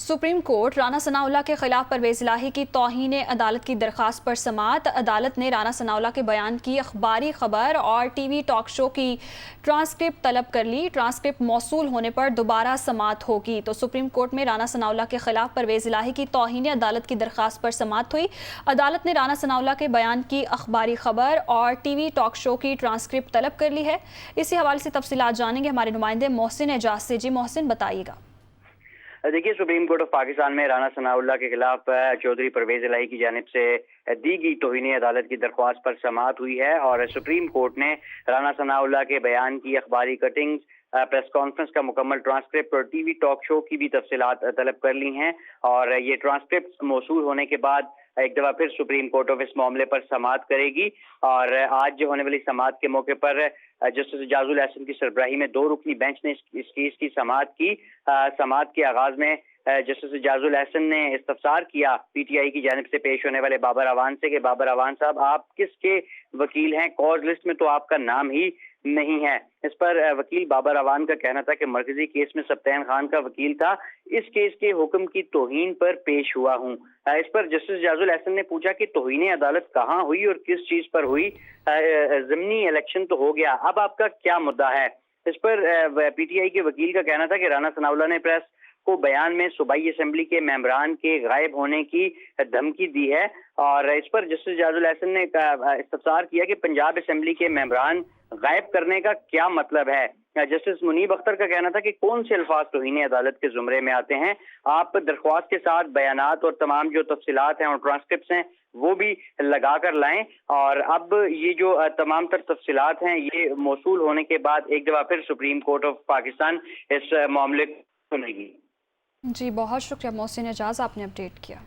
Supreme court Rana Sanaullah के खिलाफ परवेज इलाही की तौहीन अदालत की दरख्वास्त पर समाअत। अदालत ने राना सनाउल्लाह के बयान की अखबारी खबर और टीवी टॉक शो की ट्रांसक्रिप्ट तलब कर ली। ट्रांसक्रिप्ट मौसूल होने पर दोबारा समाअत होगी। तो सुप्रीम कोर्ट में राना सनाउल्लाह के खिलाफ परवेज इलाही की तौहीन अदालत की दरख्वास्त पर समाअत हुई। अदालत ने राना सनाउल्लाह के बयान की अखबारी खबर और टीवी टॉक शो की ट्रांसक्रिप्ट तलब कर ली है। इसी हवाले से तफसीलात जानेंगे हमारे नुमाइंदे मोहसिन एजाज से। जी मोहसिन, बताइएगा। देखिए, सुप्रीम कोर्ट ऑफ पाकिस्तान में राना सनाउल्लाह के खिलाफ चौधरी परवेज इलाही की जानिब से दी गई तौहीन अदालत की दरख्वास्त पर समाअत हुई है और सुप्रीम कोर्ट ने राना सनाउल्लाह के बयान की अखबारी कटिंग्स, प्रेस कॉन्फ्रेंस का मुकम्मल ट्रांसक्रिप्ट और टीवी टॉक शो की भी तफसीलात तलब कर ली हैं। और ये ट्रांसक्रिप्ट मौसूल होने के बाद एक दफ़ा फिर सुप्रीम कोर्ट ऑफ इस मामले पर समाअत करेगी। और आज जो होने वाली समाअत के मौके पर जस्टिस एजाजुल एहसन की सरबराही में 2 रुकनी बेंच ने इस केस की समाअत की। समाअत के आगाज में जस्टिस एजाजुल एहसन ने इस्तफसार किया पीटीआई की जानिब से पेश होने वाले बाबर अवान से कि बाबर अवान साहब, आप किसके वकील हैं? कॉज लिस्ट में तो आपका नाम ही नहीं है। इस पर वकील बाबर अवान का कहना था कि मरकजी केस में सब्तैन खान का वकील था, इस केस के हुक्म की तौहीन पर पेश हुआ हूँ। इस पर जस्टिस एजाजुल एहसन ने पूछा कि तौहीन अदालत कहाँ हुई और किस चीज पर हुई? ज़िमनी इलेक्शन तो हो गया, अब आपका क्या मुद्दा है? इस पर पीटीआई के वकील का कहना था कि राना सनाउल्लाह ने प्रेस को बयान में सूबाई असेंबली के मेंबरान के गायब होने की धमकी दी है। और इस पर जस्टिस एजाजुल एहसन ने इस्तफसार किया कि पंजाब असेंबली के मेंबरान गायब करने का क्या मतलब है? जस्टिस मुनीब अख्तर का कहना था कि कौन से अल्फाज तौहीन अदालत के जुमरे में आते हैं? आप दरख्वास्त के साथ बयानात और तमाम जो तफसीलात हैं और ट्रांसक्रिप्ट्स हैं वो भी लगा कर लाएं। और अब ये जो तमाम तर तफसीलात हैं ये मौसूल होने के बाद एक दफ़ा फिर सुप्रीम कोर्ट ऑफ पाकिस्तान इस मामले को सुनेगी। जी बहुत शुक्रिया मोहसिन एजाज, आपने अपडेट किया।